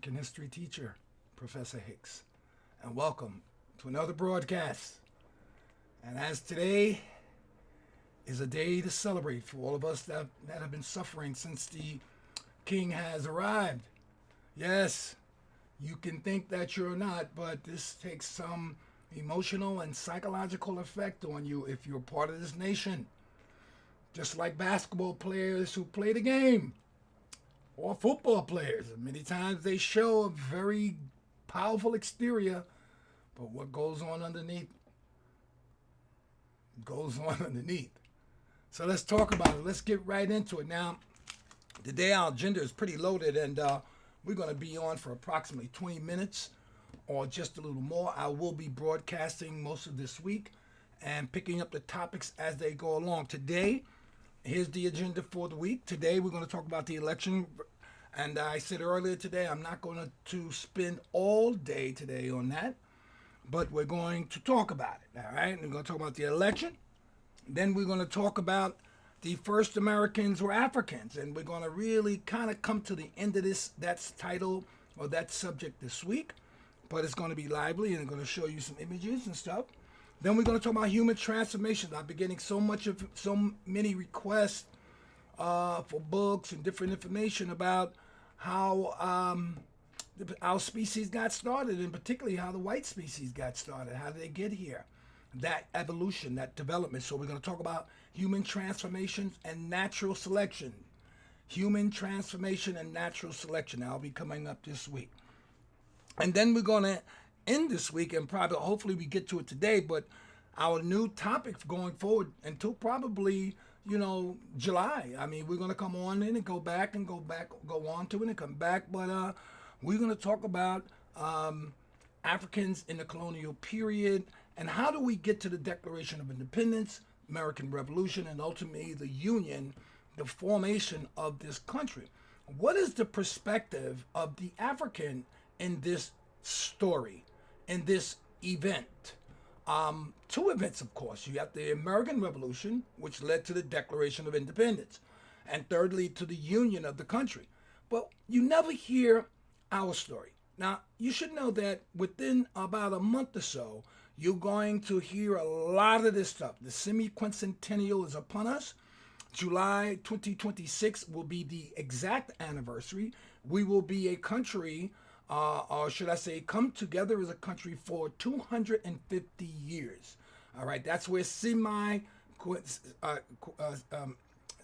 American history teacher, Professor Hicks, and welcome to another broadcast. And as today is a day to celebrate for all of us that have been suffering since the King has arrived. Yes, you can think that you're not, but this takes some emotional and psychological effect on you if you're part of this nation. Just like basketball players who play the game, or football players. Many times they show a very powerful exterior, but what goes on underneath goes on underneath. So let's talk about it. Let's get right into it. Now, today our agenda is pretty loaded, and we're going to be on for approximately 20 minutes or just a little more. I will be broadcasting most of this week and picking up the topics as they go along. Today, here's the agenda for the week. Today, we're going to talk about the election. And I said earlier today, I'm not going to spend all day today on that, but we're going to talk about it, all right? We're going to talk about the election. Then we're going to talk about the first Americans were Africans, and we're going to really kind of come to the end of that's title or that subject this week, but it's going to be lively, and I'm going to show you some images and stuff. Then we're going to talk about human transformation. I've been getting so many requests for books and different information about how our species got started, and particularly how the white species got started. How did they get here? That evolution, that development. So we're going to talk about human transformations and natural selection. Human transformation and natural selection. That'll be coming up this week. And then we're going to end this week, and probably, hopefully we get to it today, but our new topic going forward until probably, July. I mean, we're going to come on in and go on to it and come back, but we're going to talk about Africans in the colonial period, and how do we get to the Declaration of Independence, American Revolution, and ultimately the Union, the formation of this country. What is the perspective of the African in this story, in this event? Two events, of course. You have the American Revolution, which led to the Declaration of Independence, and thirdly, to the union of the country. But you never hear our story. Now, you should know that within about a month or so, you're going to hear a lot of this stuff. The semi-quincentennial is upon us. July 2026 will be the exact anniversary. We will be a country, or should I say, come together as a country for 250 years. All right, that's where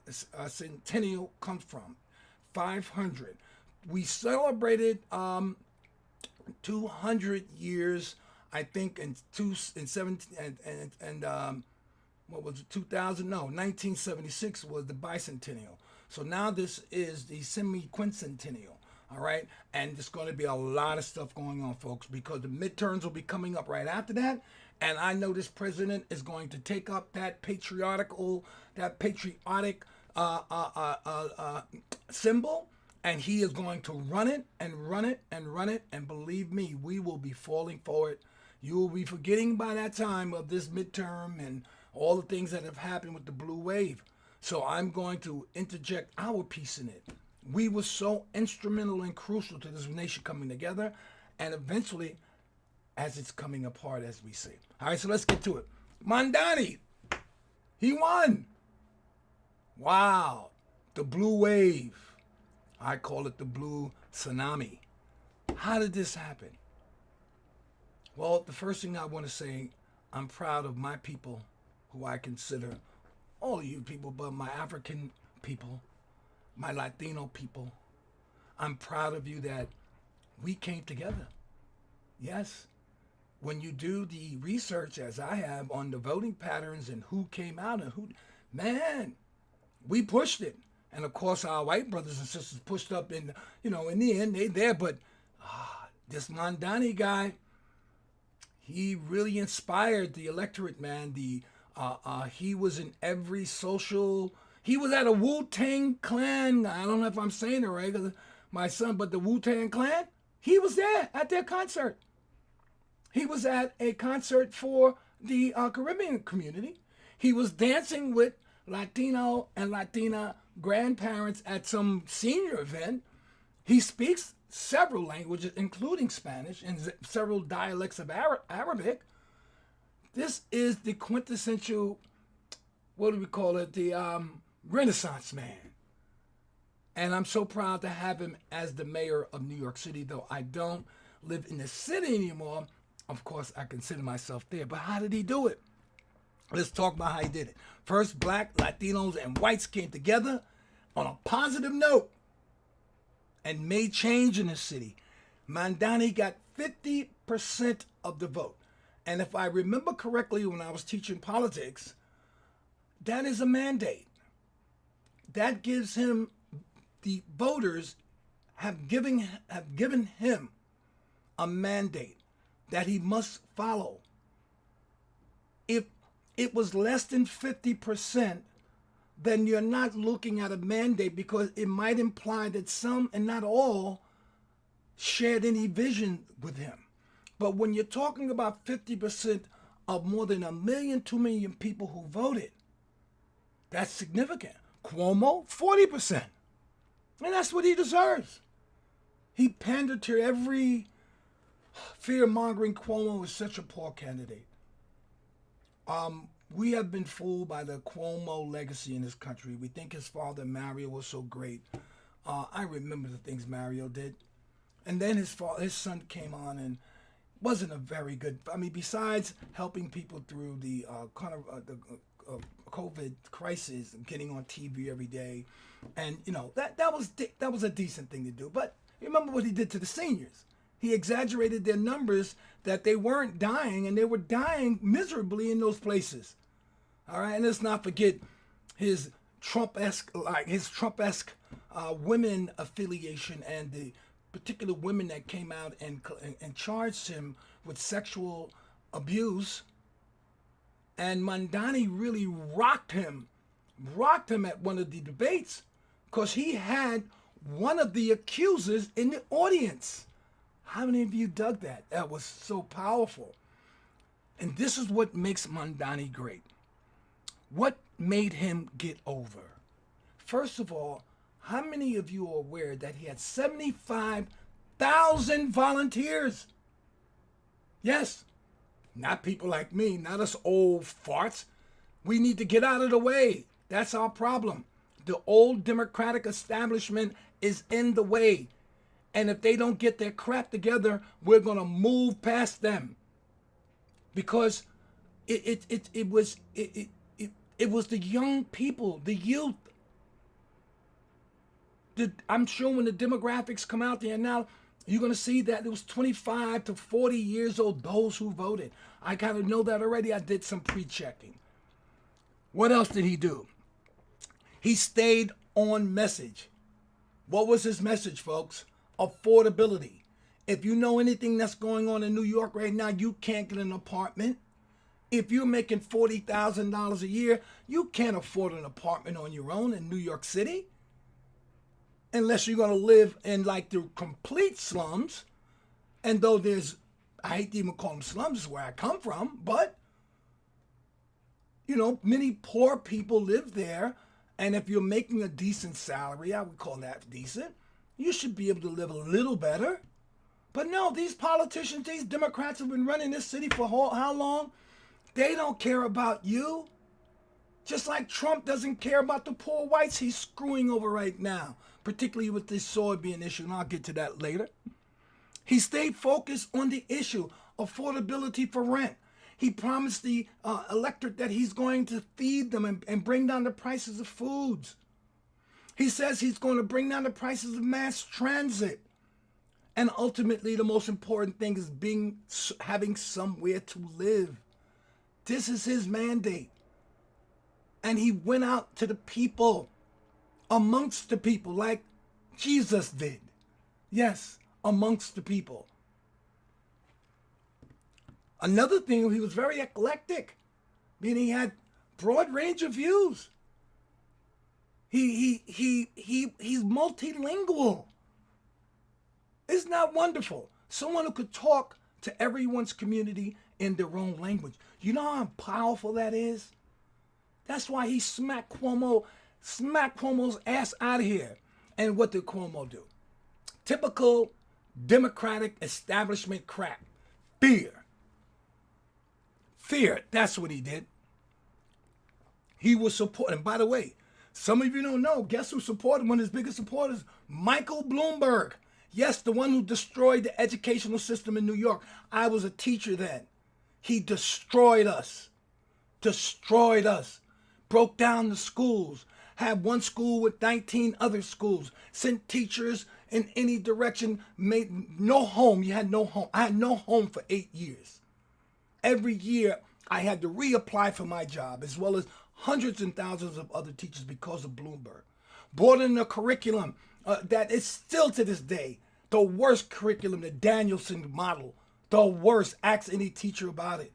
centennial comes from. 500. We celebrated 200 years, I think, in 1976 was the bicentennial. So now this is the semi-quincentennial. All right, and there's going to be a lot of stuff going on, folks, because the midterms will be coming up right after that, and I know this president is going to take up that patriotic symbol, and he is going to run it and run it and run it, and believe me, we will be falling for it. You will be forgetting by that time of this midterm and all the things that have happened with the blue wave. So I'm going to interject our piece in it. We were so instrumental and crucial to this nation coming together, and eventually, as it's coming apart, as we see. All right, so let's get to it. Mandani, he won. Wow, the blue wave. I call it the blue tsunami. How did this happen? Well, the first thing I want to say, I'm proud of my people, who I consider all of you people, but my African people, my Latino people. I'm proud of you that we came together. Yes. When you do the research, as I have, on the voting patterns and who came out and who, man, we pushed it. And of course, our white brothers and sisters pushed up in the end, they there. But this Mandani guy, he really inspired the electorate, man. He was in every social. He was at a Wu-Tang Clan. I don't know if I'm saying it right, my son, but the Wu-Tang Clan, he was there at their concert. He was at a concert for the Caribbean community. He was dancing with Latino and Latina grandparents at some senior event. He speaks several languages, including Spanish and several dialects of Arabic. This is the quintessential, what do we call it, the Renaissance man. And I'm so proud to have him as the mayor of New York City, though I don't live in the city anymore. Of course, I consider myself there. But how did he do it? Let's talk about how he did it. First, black, Latinos, and whites came together on a positive note and made change in the city. Mandani got 50% of the vote. And if I remember correctly when I was teaching politics, that is a mandate. That gives him, the voters have given him a mandate that he must follow. If it was less than 50%, then you're not looking at a mandate, because it might imply that some and not all shared any vision with him. But when you're talking about 50% of more than 1 million, 2 million people who voted, that's significant. Cuomo, 40%. And that's what he deserves. He pandered to every fear-mongering. Cuomo is such a poor candidate. We have been fooled by the Cuomo legacy in this country. We think his father, Mario, was so great. I remember the things Mario did. And then his son came on and wasn't a very good, I mean, besides helping people through the COVID crisis and getting on TV every day. And, you know, that was a decent thing to do. But remember what he did to the seniors. He exaggerated their numbers, that they weren't dying, and they were dying miserably in those places. All right, and let's not forget his Trump-esque women affiliation, and the particular women that came out and charged him with sexual abuse. And Mandani really rocked him at one of the debates, because he had one of the accusers in the audience. How many of you dug that? That was so powerful. And this is what makes Mandani great. What made him get over? First of all, how many of you are aware that he had 75,000 volunteers? Yes, not people like me, not us old farts. We need to get out of the way. That's our problem. The old Democratic establishment is in the way. And if they don't get their crap together, we're going to move past them. Because it was the young people, the youth. I'm sure when the demographics come out there now, you're going to see that it was 25 to 40 years old, those who voted. I kind of know that already. I did some pre-checking. What else did he do? He stayed on message. What was his message, folks? Affordability. If you know anything that's going on in New York right now, you can't get an apartment. If you're making $40,000 a year, you can't afford an apartment on your own in New York City. Unless you're going to live in like the complete slums. And though I hate to even call them slums, is where I come from, but, you know, many poor people live there. And if you're making a decent salary, I would call that decent, you should be able to live a little better. But no, these politicians, these Democrats have been running this city for how long? They don't care about you. Just like Trump doesn't care about the poor whites he's screwing over right now, particularly with this soybean issue, and I'll get to that later. He stayed focused on the issue, affordability for rent. He promised the electorate that he's going to feed them and bring down the prices of foods. He says he's going to bring down the prices of mass transit. And ultimately, the most important thing is having somewhere to live. This is his mandate. And he went out to the people, amongst the people, like Jesus did. Yes, amongst the people. Another thing, he was very eclectic, meaning he had broad range of views. He's multilingual. Isn't that wonderful? Someone who could talk to everyone's community in their own language. You know how powerful that is? That's why he smacked Cuomo's ass out of here. And what did Cuomo do? typical Democratic establishment crap. Fear. Fear. That's what he did. He was supporting. And by the way, some of you don't know, guess who supported one of his biggest supporters? Michael Bloomberg. Yes, the one who destroyed the educational system in New York. I was a teacher then. He destroyed us. Destroyed us. Broke down the schools. Had one school with 19 other schools. Sent teachers in any direction. Made no home. You had no home. I had no home for 8 years. Every year, I had to reapply for my job, as well as hundreds and thousands of other teachers because of Bloomberg. Brought in a curriculum that is still to this day the worst curriculum, the Danielson model. The worst. Ask any teacher about it.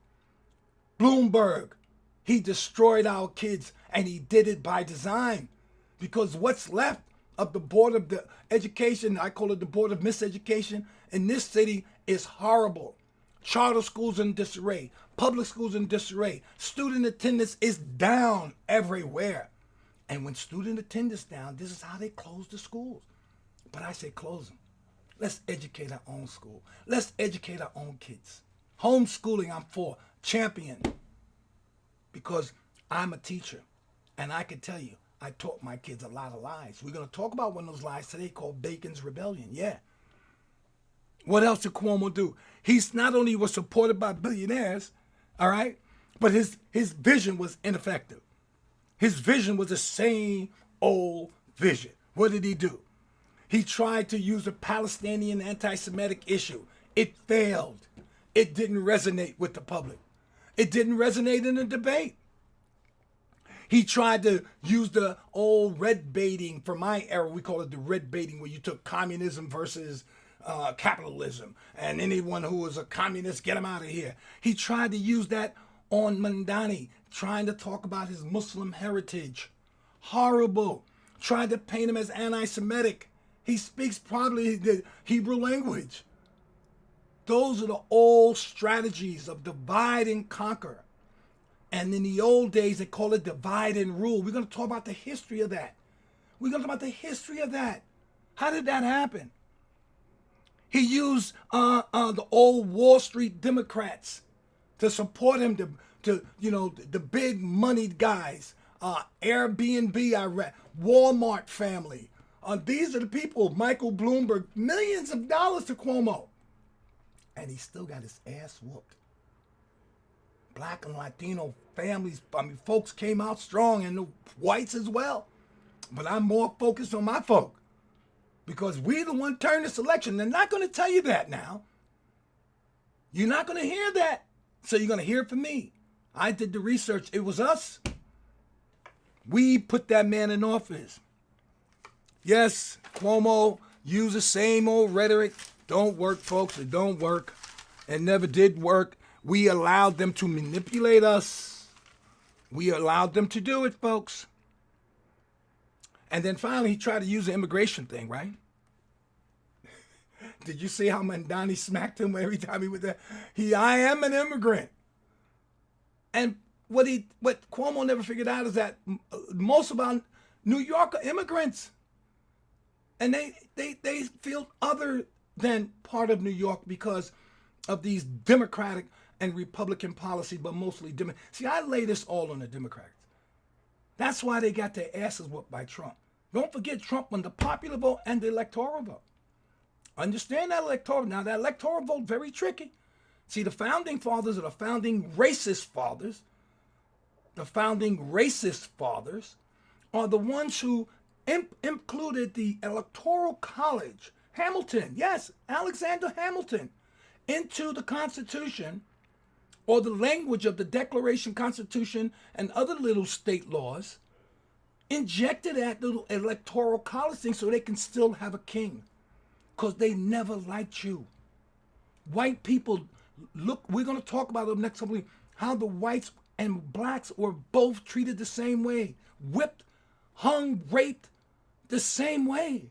Bloomberg, he destroyed our kids, and he did it by design. Because what's left of the Board of the Education, I call it the Board of Miseducation, in this city is horrible. Charter schools in disarray. Public schools in disarray. Student attendance is down everywhere. And when student attendance down, this is how they close the schools. But I say close them. Let's educate our own school. Let's educate our own kids. Homeschooling, I'm for. Champion. Because I'm a teacher. And I can tell you, I taught my kids a lot of lies. We're going to talk about one of those lies today called Bacon's Rebellion. Yeah. What else did Cuomo do? He's not only was supported by billionaires, all right, but his vision was ineffective. His vision was the same old vision. What did he do? He tried to use the Palestinian anti-Semitic issue. It failed. It didn't resonate with the public. It didn't resonate in the debate. He tried to use the old red baiting. For my era, we call it the red baiting, where you took communism versus capitalism, and anyone who was a communist, get him out of here. He tried to use that on Mandani, trying to talk about his Muslim heritage. Horrible. Tried to paint him as anti-Semitic. He speaks probably the Hebrew language. Those are the old strategies of divide and conquer. And in the old days, they call it divide and rule. We're going to talk about the history of that. We're going to talk about the history of that. How did that happen? He used the old Wall Street Democrats to support him, the big moneyed guys. Airbnb, I read, Walmart family. These are the people, Michael Bloomberg, millions of dollars to Cuomo. And he still got his ass whooped. Black and Latino families, folks came out strong, and the whites as well. But I'm more focused on my folk. Because we the one turned this election. They're not going to tell you that now. You're not going to hear that. So you're going to hear it from me. I did the research. It was us. We put that man in office. Yes, Cuomo used the same old rhetoric. Don't work, folks. It don't work. It never did work. We allowed them to manipulate us. We allowed them to do it, folks. And then finally, he tried to use the immigration thing, right? Did you see how Mandani smacked him every time he was there? I am an immigrant. And what Cuomo never figured out is that most of our New York are immigrants. And they feel other than part of New York because of these Democratic and Republican policies, but mostly Democratic. See, I lay this all on the Democrats. That's why they got their asses whooped by Trump. Don't forget Trump won the popular vote and the electoral vote. Understand that electoral. Now, that electoral vote, very tricky. See, the founding fathers are the founding racist fathers. The founding racist fathers are the ones who included the Electoral College, Hamilton, yes, Alexander Hamilton, into the Constitution, or the language of the Declaration Constitution and other little state laws, injected that little Electoral College thing so they can still have a king. Because they never liked you. White people, look, we're going to talk about it next couple of weeks, how the whites and blacks were both treated the same way. Whipped, hung, raped the same way.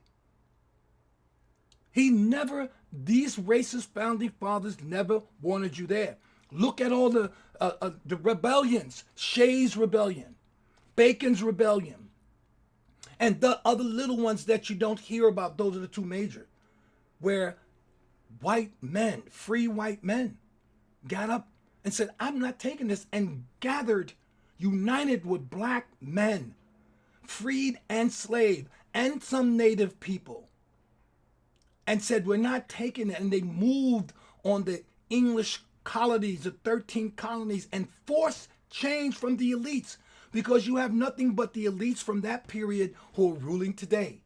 These racist founding fathers never wanted you there. Look at all the rebellions. Shays' Rebellion, Bacon's Rebellion, and the other little ones that you don't hear about. Those are the two major. where white men, free white men, got up and said, I'm not taking this, and gathered, united with black men, freed and slave, and some native people, and said, we're not taking it. And they moved on the English colonies, the 13 colonies, and forced change from the elites, because you have nothing but the elites from that period who are ruling today.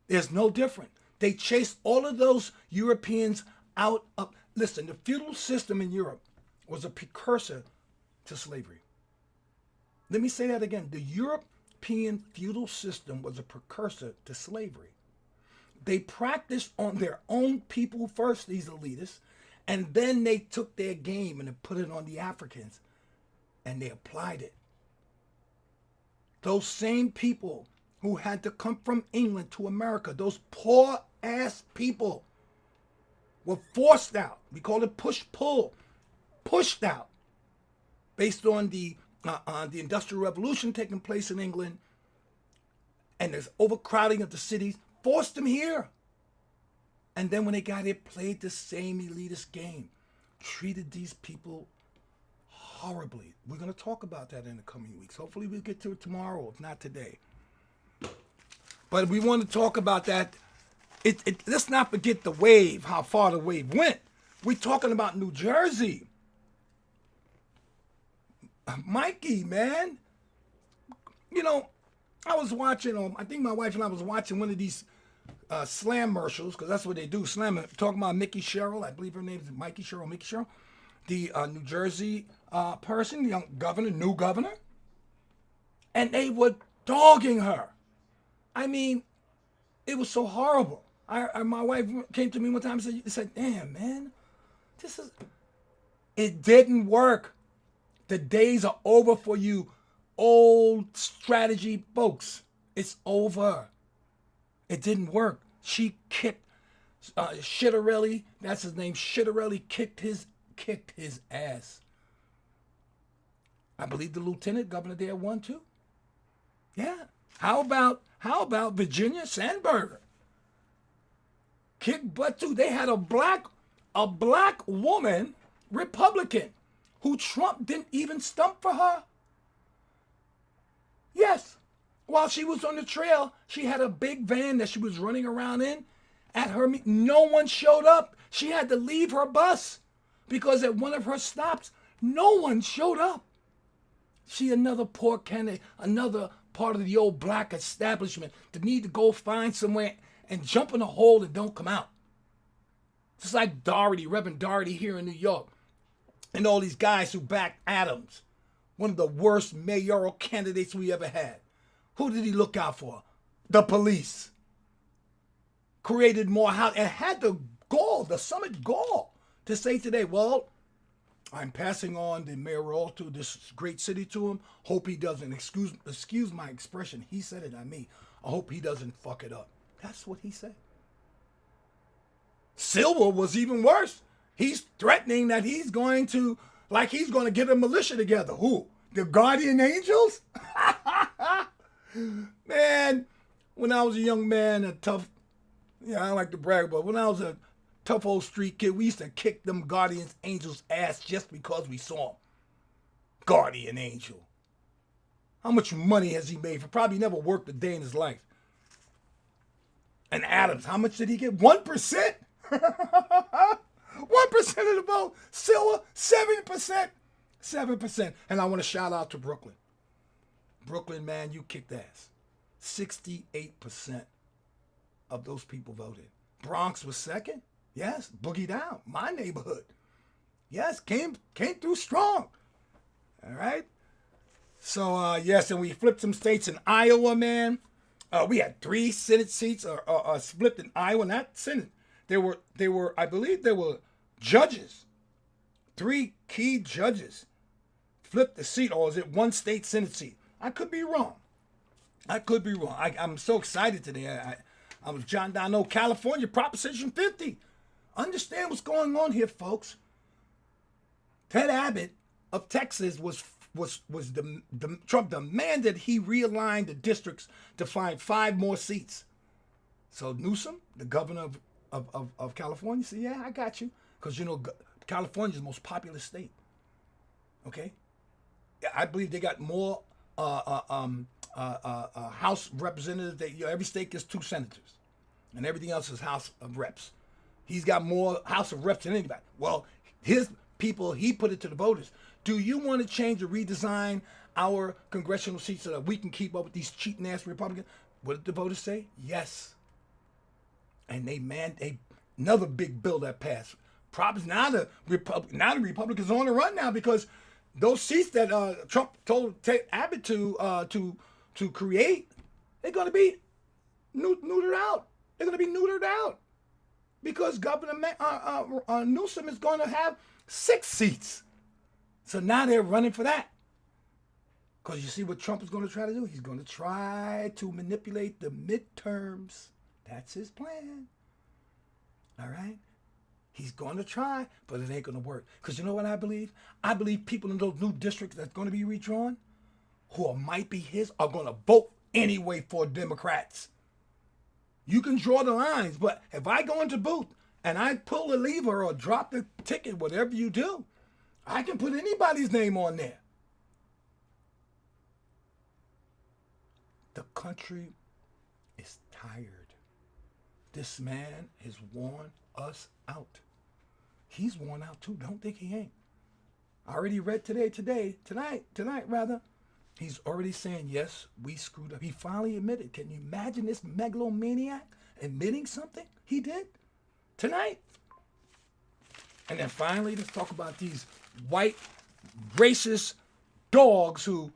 There's no different. They chased all of those Europeans out of, listen, the feudal system in Europe was a precursor to slavery. Let me say that again. The European feudal system was a precursor to slavery. They practiced on their own people first, these elitists, and then they took their game and they put it on the Africans, and they applied it. Those same people who had to come from England to America, those poor ass people, were forced out. We call it push-pull. Pushed out based on the Industrial Revolution taking place in England, and there's overcrowding of the cities, forced them here. And then when they got here, played the same elitist game, treated these people horribly. We're going to talk about that in the coming weeks. Hopefully we'll get to it tomorrow, if not today. But we want to talk about that. Let's not forget the wave, how far the wave went. We're talking about New Jersey. Mikey, man. You know, I was watching, I think my wife and I was watching one of these slam commercials, because that's what they do, slam, talking about Mickey Sherrill. I believe her name is Mickey Sherrill, the New Jersey person, the young governor, new governor. And they were dogging her. I mean, it was so horrible. My wife came to me one time and said, damn, man, it didn't work. The days are over for you old strategy folks. It's over. It didn't work. She kicked Shitterelli, that's his name, Shitterelli kicked his ass. I believe the lieutenant governor there won too. Yeah. How about Virginia Sandberger? Kicked butt too. They had a black woman, Republican, who Trump didn't even stump for her. Yes. While she was on the trail, she had a big van that she was running around in. At her meeting, no one showed up. She had to leave her bus because at one of her stops, no one showed up. She another poor candidate, another part of the old black establishment that need to go find somewhere and jump in a hole and don't come out. Just like Doherty, Reverend Doherty here in New York, and all these guys who backed Adams, one of the worst mayoral candidates we ever had. Who did he look out for? The police. Created more house and had the gall, the summit gall, to say today, well, I'm passing on the mayoral to this great city to him. Hope he doesn't, excuse my expression, he said it, not me. I hope he doesn't fuck it up. That's what he said. Silver was even worse. He's threatening that he's going to get a militia together. Who? The Guardian Angels? Man, when I was a young man, I don't like to brag, but when I was a tough old street kid, we used to kick them Guardian Angels' ass just because we saw him. Guardian Angel. How much money has he made? Probably never worked a day in his life. And Adams, how much did he get? 1%? 1% of the vote. Silver, 7%. 7%. And I want to shout out to Brooklyn. Brooklyn, man, you kicked ass. 68% of those people voted. Bronx was second. Yes, Boogie Down, my neighborhood. Yes, came through strong. All right. So, yes, and we flipped some states in Iowa, man. We had 3 Senate seats split in Iowa, not Senate. There were, I believe there were judges. 3 key judges flipped the seat, or is it 1 state Senate seat? I could be wrong. I'm so excited today. I was jotting down, no, California, Proposition 50. Understand what's going on here, folks. Ted Abbott of Texas Trump demanded he realign the districts to find 5 more seats. So Newsom, the governor of of California? Say, yeah, I got you. Because, California is the most populous state. Okay? Yeah, I believe they got more House representatives. Every state gets 2 senators. And everything else is House of Reps. He's got more House of Reps than anybody. Well, his people, he put it to the voters. Do you want to change or redesign our congressional seats so that we can keep up with these cheating ass Republicans? What did the voters say? Yes. And another big bill that passed. Probably now the Republicans are on the run now because those seats that Trump told Abbott to create, they're going to be neutered out. They're going to be neutered out because Governor Newsom is going to have 6 seats. So now they're running for that. Because you see what Trump is going to try to do? He's going to try to manipulate the midterms. That's his plan. All right? He's going to try, but it ain't going to work. Because you know what I believe? I believe people in those new districts that's going to be redrawn, who might be his, are going to vote anyway for Democrats. You can draw the lines, but if I go into booth and I pull the lever or drop the ticket, whatever you do, I can put anybody's name on there. The country is tired. This man has worn us out. He's worn out too. Don't think he ain't. I already read tonight, he's already saying, yes, we screwed up. He finally admitted. Can you imagine this megalomaniac admitting something he did tonight? And then finally, let's talk about these white racist dogs who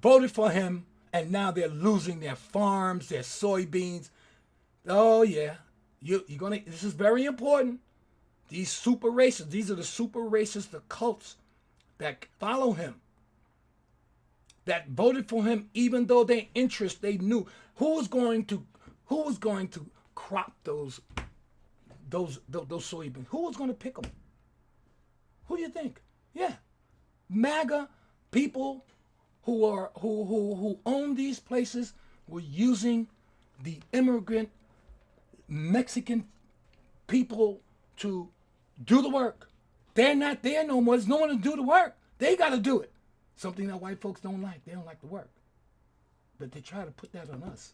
voted for him and now they're losing their farms, their soybeans. Oh yeah, this is very important. These super racists, these are the super racists, the cults that follow him, that voted for him even though their interest, they knew who was going to crop those soybeans. Who was going to pick them? Who do you think? Yeah, MAGA people who own these places were using the immigrant Mexican people to do the work. They're not there no more. There's no one to do the work. They got to do it. Something that white folks don't like. They don't like the work. But they try to put that on us.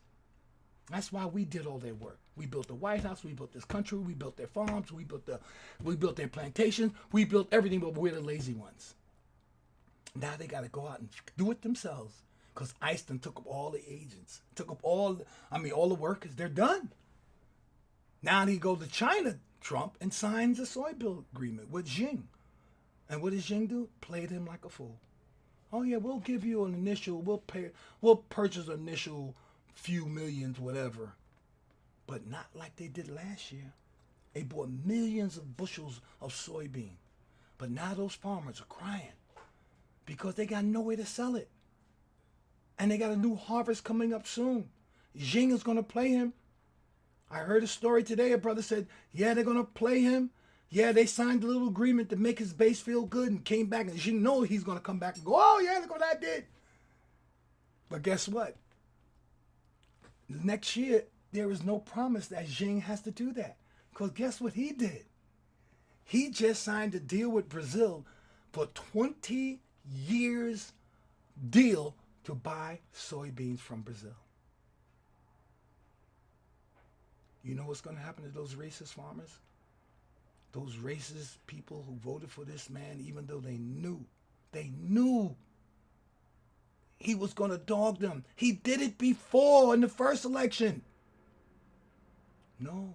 That's why we did all their work. We built the White House. We built this country. We built their farms. We built their plantations. We built everything, but we're the lazy ones. Now they got to go out and do it themselves because ICE done took up all the agents, took up all the workers. They're done. Now they go to China, Trump, and signs a soy bill agreement with Xing. And what does Xing do? Played him like a fool. Oh yeah, we'll give you an initial, we'll purchase an initial few millions, whatever. But not like they did last year. They bought millions of bushels of soybean. But now those farmers are crying because they got nowhere to sell it. And they got a new harvest coming up soon. Xing is going to play him. I heard a story today. A brother said, yeah, they're going to play him. Yeah, they signed a little agreement to make his base feel good and came back. And Xing knows he's going to come back and go, oh, yeah, look what I did. But guess what? Next year, there is no promise that Xing has to do that. Because guess what he did? He just signed a deal with Brazil for 20 years deal to buy soybeans from Brazil. You know what's going to happen to those racist farmers? Those racist people who voted for this man, even though they knew he was going to dog them. He did it before in the first election. No,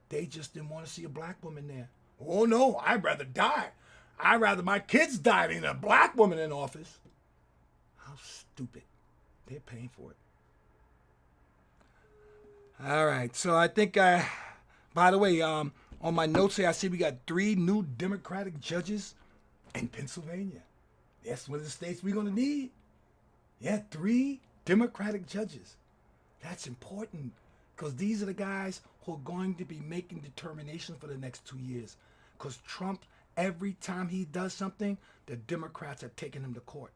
they just didn't want to see a black woman there. Oh no, I'd rather die. I'd rather my kids die than a black woman in office. How stupid. They're paying for it. All right, so I think, by the way, on my notes here, I see we got 3 new Democratic judges in Pennsylvania. That's one of the states we're going to need. Yeah, 3 Democratic judges. That's important because these are the guys who are going to be making determinations for the next 2 years. Because Trump, every time he does something, the Democrats are taking him to court.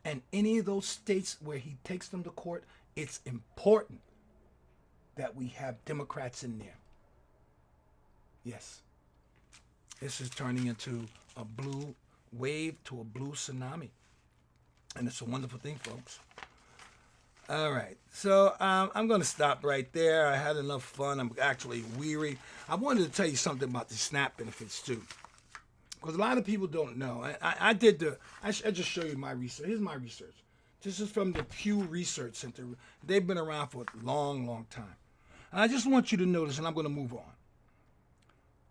And any of those states where he takes them to court, it's important that we have Democrats in there. Yes. This is turning into a blue wave to a blue tsunami. And it's a wonderful thing, folks. All right. So I'm going to stop right there. I had enough fun. I'm actually weary. I wanted to tell you something about the SNAP benefits, too. Because a lot of people don't know. I just show you my research. Here's my research. This is from the Pew Research Center. They've been around for a long, long time. And I just want you to notice, and I'm going to move on.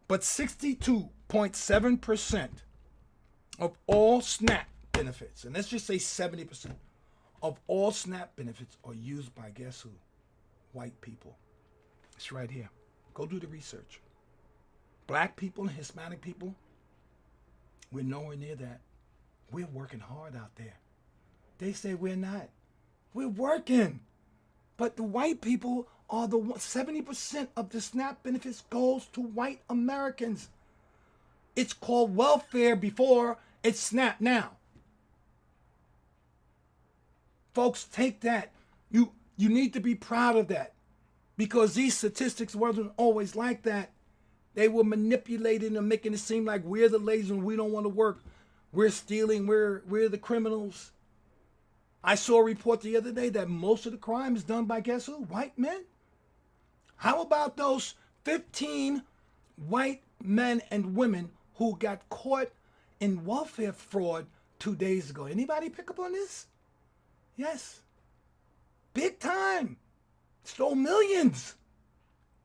But 62.7% of all SNAP benefits, and let's just say 70% of all SNAP benefits are used by, guess who? White people. It's right here. Go do the research. Black people and Hispanic people, we're nowhere near that. We're working hard out there. They say we're not. We're working. But the white people are the 70% of the SNAP benefits goes to white Americans. It's called welfare before, it's SNAP now. Folks, take that. You need to be proud of that. Because these statistics wasn't always like that. They were manipulating and making it seem like we're the lazy and we don't want to work. We're stealing, we're the criminals. I saw a report the other day that most of the crime is done by, guess who? White men. How about those 15 white men and women who got caught in welfare fraud 2 days ago? Anybody pick up on this? Yes. Big time. Stole millions.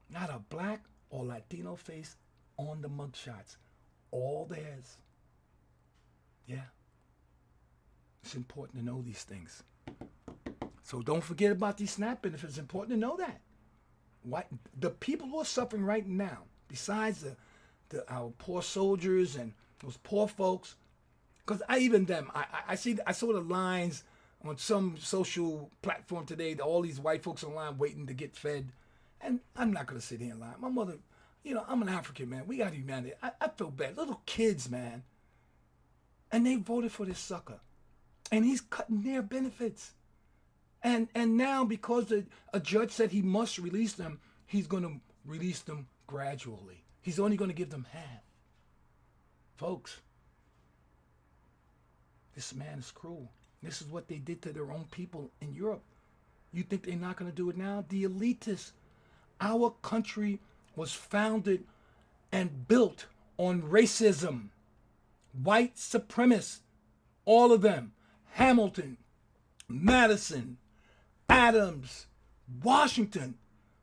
Not a black or Latino face on the mugshots. All theirs. Yeah. It's important to know these things. So don't forget about these SNAP benefits. It's important to know that. The people who are suffering right now, besides our poor soldiers and those poor folks, because I saw the lines on some social platform today, all these white folks online waiting to get fed. And I'm not going to sit here and lie. My mother, I'm an African man. We got humanity. I feel bad. Little kids, man. And they voted for this sucker. And he's cutting their benefits. And now because a judge said he must release them, he's going to release them gradually. He's only going to give them half. Folks, this man is cruel. This is what they did to their own people in Europe. You think they're not going to do it now? The elitists. Our country was founded and built on racism. White supremacists. All of them. Hamilton, Madison, Adams, Washington.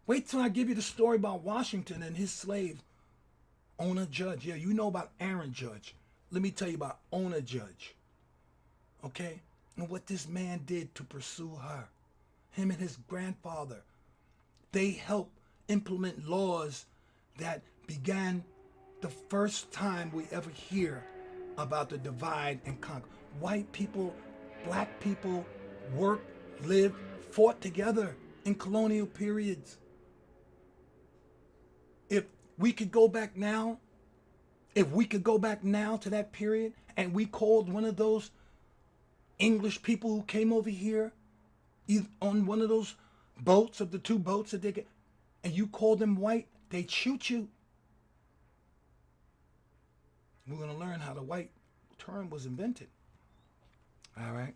Wait till I give you the story about Washington and his slave, Ona Judge. Yeah, you know about Aaron Judge. Let me tell you about Ona Judge. Okay? And what this man did to pursue her. Him and his grandfather. They helped implement laws that began the first time we ever hear about the divide and conquer. White people, black people worked, lived, fought together in colonial periods. If we could go back now to that period and we called one of those English people who came over here on one of those boats, of the two boats that they get, and you called them white, they'd shoot you. We're going to learn how the white term was invented. All right.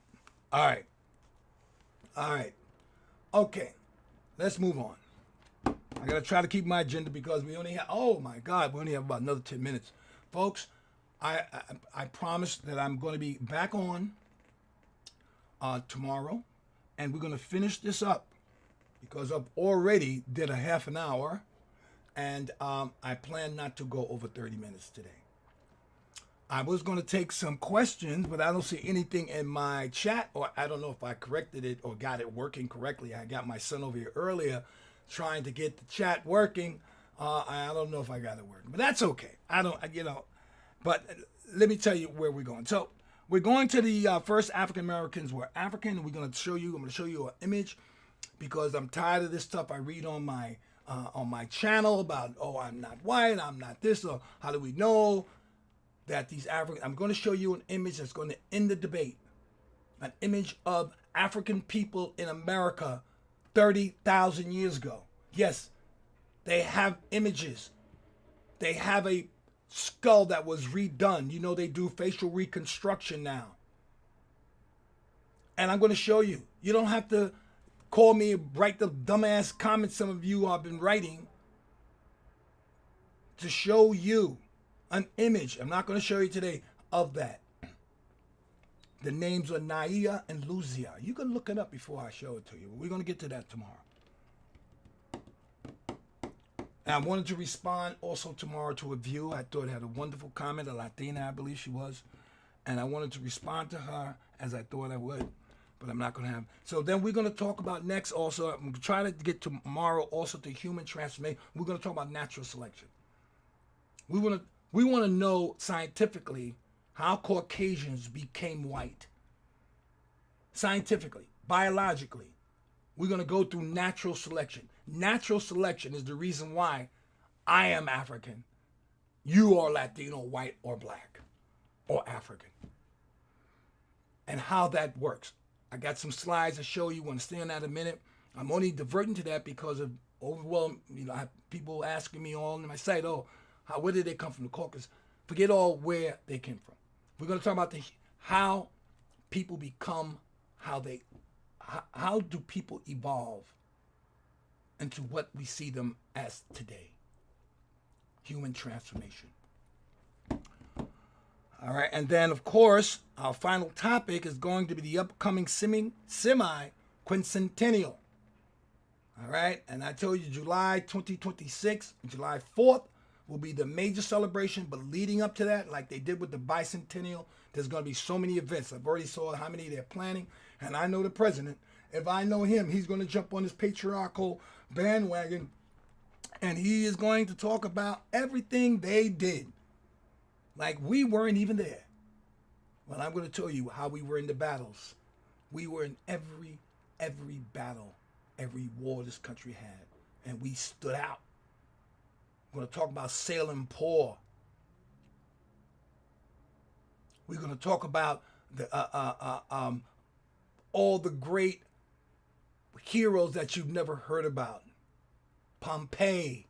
Okay, let's move on. I got to try to keep my agenda because we only have about another 10 minutes. Folks, I promise that I'm going to be back on tomorrow, and we're going to finish this up because I've already did a half an hour, and I plan not to go over 30 minutes today. I was going to take some questions, but I don't see anything in my chat, or I don't know if I corrected it or got it working correctly. I got my son over here earlier trying to get the chat working. I don't know if I got it working, but that's okay. But let me tell you where we're going. So we're going to the first African Americans were African, and I'm going to show you an image because I'm tired of this stuff I read on my channel about, I'm not white, I'm not this, or how do we know that these African, I'm going to show you an image that's going to end the debate. An image of African people in America 30,000 years ago. Yes, they have images. They have a skull that was redone. You know, they do facial reconstruction now. And I'm going to show you. You don't have to call me, write the dumbass comments some of you have been writing to show you an image. I'm not going to show you today of that. The names are Naia and Luzia. You can look it up before I show it to you. We're going to get to that tomorrow. And I wanted to respond also tomorrow to a viewer. I thought it had a wonderful comment, a Latina, I believe she was. And I wanted to respond to her as I thought I would. But I'm not going to have. So then we're going to talk about next also. I'm trying to get tomorrow also to human transformation. We're going to talk about natural selection. We want to know scientifically how Caucasians became white. Scientifically, biologically. We're going to go through natural selection. Natural selection is the reason why I am African. You are Latino, white, or black, or African. And how that works. I got some slides to show you. Want to stay on that a minute. I'm only diverting to that because of overwhelming, I have people asking me all on my site, where did they come from, the Caucasus? Forget all where they came from. We're going to talk about how people become, how do people evolve into what we see them as today. Human transformation. All right, and then, of course, our final topic is going to be the upcoming semi-quincentennial. All right, and I told you July 2026, July 4th, will be the major celebration, but leading up to that, like they did with the bicentennial, there's going to be so many events. I've already saw how many they're planning, and I know the president. If I know him, he's going to jump on this patriarchal bandwagon, and he is going to talk about everything they did. Like we weren't even there. Well, I'm going to tell you how we were in the battles. We were in every battle, every war this country had, and we stood out. We're going to talk about Salem Poor. We're going to talk about all the great heroes that you've never heard about. Pompeii.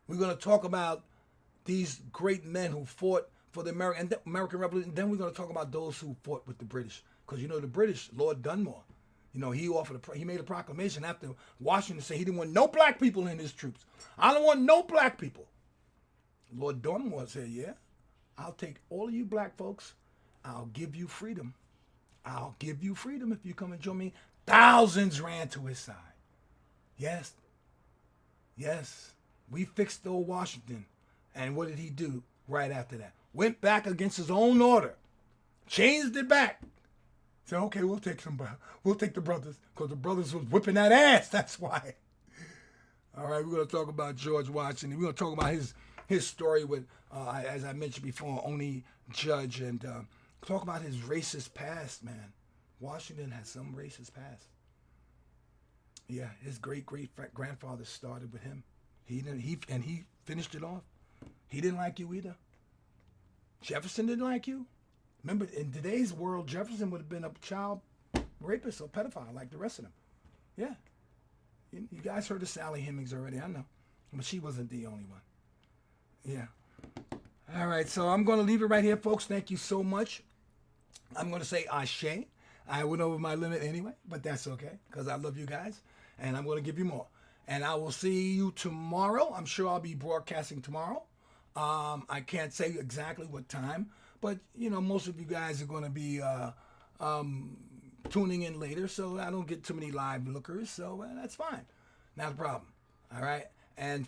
We're going to talk about these great men who fought for the American Revolution. And then we're going to talk about those who fought with the British. Because, the British, Lord Dunmore, he made a proclamation after Washington said he didn't want no black people in his troops. I don't want no black people. Lord Dunmore said, yeah, I'll take all of you black folks. I'll give you freedom. I'll give you freedom if you come and join me. Thousands ran to his side. Yes. We fixed old Washington. And what did he do right after that? Went back against his own order. Changed it back. Said, okay, we'll take the brothers. Because the brothers was whipping that ass. That's why. All right, we're going to talk about George Washington. We're going to talk about his story with, as I mentioned before, Only Judge. And talk about his racist past, man. Washington has some racist past. Yeah, his great-grandfather started with him. He finished it off. He didn't like you either. Jefferson didn't like you. Remember, in today's world, Jefferson would have been a child rapist or pedophile like the rest of them. Yeah. You guys heard of Sally Hemings already, I know. But she wasn't the only one. Yeah. All right, so I'm going to leave it right here, folks. Thank you so much. I'm going to say ashe. I went over my limit anyway, but that's okay because I love you guys, and I'm going to give you more. And I will see you tomorrow. I'm sure I'll be broadcasting tomorrow. I can't say exactly what time, but, most of you guys are going to be tuning in later, so I don't get too many live lookers, so that's fine. Not a problem. All right? And